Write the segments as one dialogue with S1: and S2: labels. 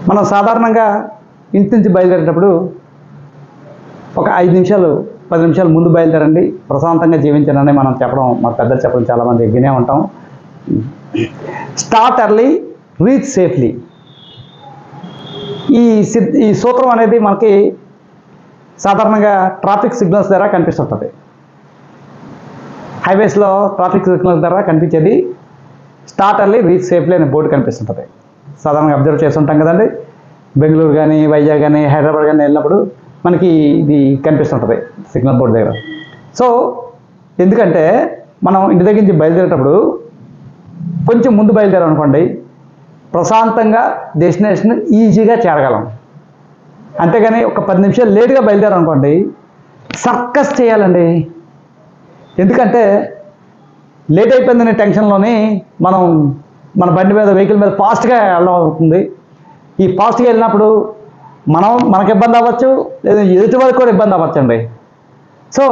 S1: మనం సాధారణంగా ఇంటి నుంచి బయలుదేరేటప్పుడు ఒక 5 నిమిషాలు 10 నిమిషాలు ముందు బయలుదేరండి, ప్రశాంతంగా జీవించండి మనం చెప్పడం, మా పెద్దలు చెప్పడం చాలామంది వినే ఉంటాం. Start early, reach safely. ఈ సూత్రం అనేది మనకి సాధారణంగా ట్రాఫిక్ సిగ్నల్స్ ద్వారా కనిపిస్తుంటుంది. హైవేస్లో ట్రాఫిక్ సిగ్నల్స్ ద్వారా కనిపించేది స్టార్ట్ ఎర్లీ, రీచ్ సేఫ్లీ అనే బోర్డు కనిపిస్తుంటుంది. సాధారణంగా అబ్జర్వ్ చేస్తుంటాం కదండి. బెంగళూరు కానీ, వైజాగ్ కానీ, హైదరాబాద్ కానీ వెళ్ళినప్పుడు మనకి ఇది కనిపిస్తుంటుంది సిగ్నల్ బోర్డు దగ్గర. సో ఎందుకంటే మనం ఇంటి దగ్గర నుంచి బయలుదేరేటప్పుడు కొంచెం ముందు బయలుదేరాం అనుకోండి, ప్రశాంతంగా డెస్టినేషన్ ఈజీగా చేరగలం. అంతేగాని ఒక 10 నిమిషాలు లేట్గా బయలుదేరాం అనుకోండి, సర్కస్ చేయాలండి. ఎందుకంటే లేట్ అయిపోయిందనే టెన్షన్లోని మనం మన బండి మీద, వెహికల్ మీద ఫాస్ట్గా వెళ్ళడం అవుతుంది. ఈ ఫాస్ట్గా వెళ్ళినప్పుడు మనకు ఇబ్బంది అవ్వచ్చు, లేదా ఎదుటి వరకు కూడా ఇబ్బంది అవ్వచ్చు అండి. సో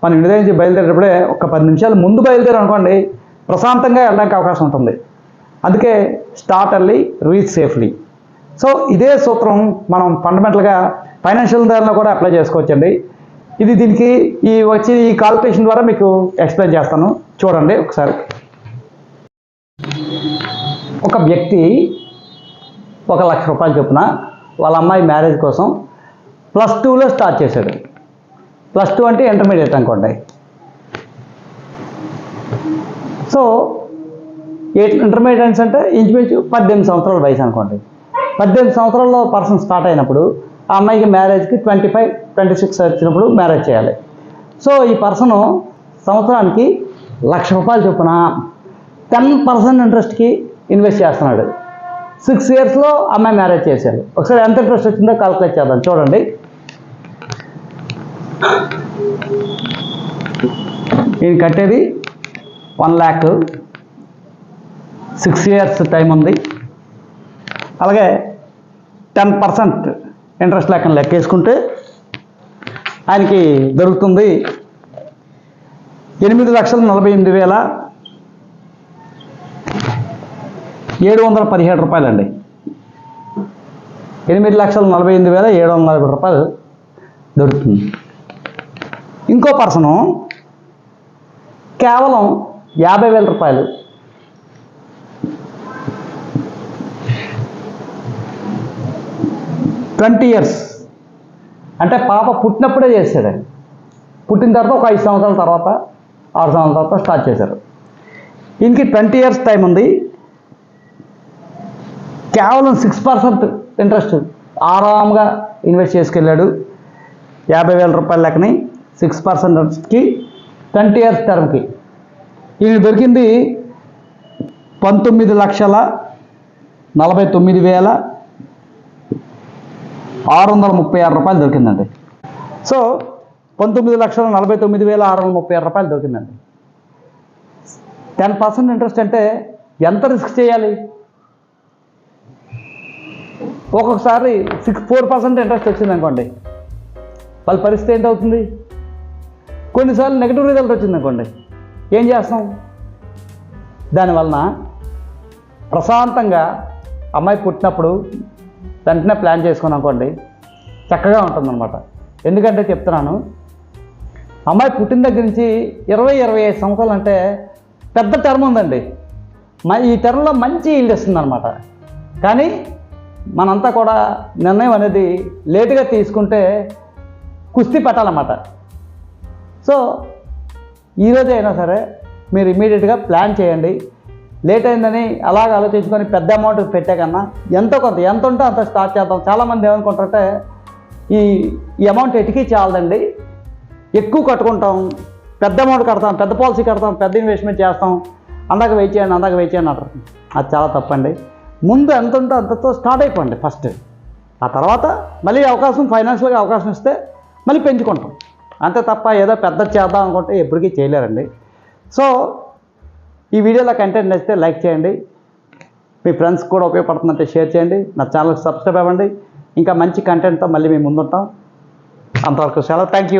S1: మనం ఇంటి దగ్గర నుంచి బయలుదేరేటప్పుడే ఒక 10 నిమిషాలు ముందు బయలుదేరాం అనుకోండి, ప్రశాంతంగా వెళ్ళడానికి అవకాశం ఉంటుంది. అందుకే start early, reach safely. So ఇదే సూత్రం మనం ఫండమెంటల్గా ఫైనాన్షియల్ దానిలో కూడా అప్లై చేసుకోవచ్చండి. దీనికి ఈ కాల్కులేషన్ ద్వారా మీకు ఎక్స్ప్లెయిన్ చేస్తాను, చూడండి ఒకసారి. ఒక వ్యక్తి 1 లక్ష రూపాయలు చొప్పున వాళ్ళ అమ్మాయి మ్యారేజ్ కోసం +2లో స్టార్ట్ చేశాడు. +2 అంటే ఇంటర్మీడియట్ అనుకోండి. సో ఇంటర్మీడియట్స్ అంటే ఇంచుమించు 18 సంవత్సరాల వయసు అనుకోండి. 18 సంవత్సరాల్లో పర్సన్ స్టార్ట్ అయినప్పుడు ఆ అమ్మాయికి మ్యారేజ్కి 25, 26 వచ్చినప్పుడు మ్యారేజ్ చేయాలి. సో ఈ పర్సను సంవత్సరానికి 1 లక్ష రూపాయలు చొప్పున 10% ఇంట్రెస్ట్కి ఇన్వెస్ట్ చేస్తున్నాడు. 6 ఇయర్స్లో అమ్మాయి మ్యారేజ్ చేశాడు. ఒకసారి ఎంత ఇంట్రెస్ట్ వచ్చిందో కాల్కులేట్ చేద్దాం, చూడండి. ఈయన కట్టేది 1 lakh, 6 ఇయర్స్ టైం ఉంది. అలాగే 10% ఇంట్రెస్ట్ లెక్కేసుకుంటే ఆయనకి దొరుకుతుంది 8,48,717 రూపాయలు అండి. 8,48,717 రూపాయలు దొరుకుతుంది. ఇంకో పర్సను కేవలం 50,000 రూపాయలు, 20 ఇయర్స్ అంటే పాప పుట్టినప్పుడే చేశాడండి. పుట్టిన తర్వాత ఒక 5 సంవత్సరాల తర్వాత, 6 సంవత్సరాల తర్వాత స్టార్ట్ చేశారు. ఇంక 20 ఇయర్స్ టైం ఉంది. కేవలం 6% ఇంట్రెస్ట్ ఆరాంగా ఇన్వెస్ట్ చేసుకెళ్ళాడు. 50,000 రూపాయల లెక్కని 6% ఇంట్రెస్ట్కి 20 ఇయర్స్ టర్మ్కి ఈయన దొరికింది 19,49,636 రూపాయలు దొరికిందండి. సో 19,49,636 రూపాయలు దొరికిందండి. 10% ఇంట్రెస్ట్ అంటే ఎంత రిస్క్ చేయాలి? ఒక్కొక్కసారి 4% ఇంట్రెస్ట్ వచ్చింది అనుకోండి, వాళ్ళ పరిస్థితి ఏంటవుతుంది? కొన్నిసార్లు నెగిటివ్ రిజల్ట్ వచ్చింది అనుకోండి, ఏం చేస్తాం? దానివలన ప్రశాంతంగా అమ్మాయి పుట్టినప్పుడు వెంటనే ప్లాన్ చేసుకుని అనుకోండి, చక్కగా ఉంటుందన్నమాట. ఎందుకంటే చెప్తున్నాను, అమ్మాయి పుట్టిన దగ్గర నుంచి 20-25 సంవత్సరాలు అంటే పెద్ద టర్మ్ ఉందండి. ఈ టర్మ్లో మంచి ఈల్డ్ వస్తుందన్నమాట. కానీ మనంతా కూడా నిర్ణయం అనేది లేటుగా తీసుకుంటే కుస్తీ పట్టాలన్నమాట. సో ఈరోజే అయినా సరే మీరు ఇమీడియట్గా ప్లాన్ చేయండి. లేట్ అయిందని అలాగ ఆలోచించుకొని పెద్ద అమౌంట్ పెట్టే కన్నా ఎంత ఉంటే అంత స్టార్ట్ చేద్దాం. చాలామంది ఏమనుకుంటారంటే ఈ అమౌంట్ ఎటికి చాలదండి, ఎక్కువ కట్టుకుంటాం, పెద్ద అమౌంట్ కడతాం, పెద్ద పాలసీ కడతాం, పెద్ద ఇన్వెస్ట్మెంట్ చేస్తాం, అందాక వెయిట్ చేయండి అంటారు. అది చాలా తప్పండి. ముందు ఎంత ఉంటే అంతతో స్టార్ట్ అయిపోండి ఫస్ట్. ఆ తర్వాత మళ్ళీ ఫైనాన్షియల్గా అవకాశం ఇస్తే మళ్ళీ పెంచుకుంటాం. అంతే తప్ప ఏదో పెద్ద చేద్దాం అనుకుంటే ఎప్పటికీ చేయలేరండి. సో ఈ వీడియోలో కంటెంట్ నచ్చితే లైక్ చేయండి, మీ ఫ్రెండ్స్కి కూడా ఉపయోగపడుతుందంటే షేర్ చేయండి, నా ఛానల్కి సబ్స్క్రైబ్ అవ్వండి. ఇంకా మంచి కంటెంట్తో మళ్ళీ మేము ముందుంటాం. అంతవరకు సెలవు. Thank you.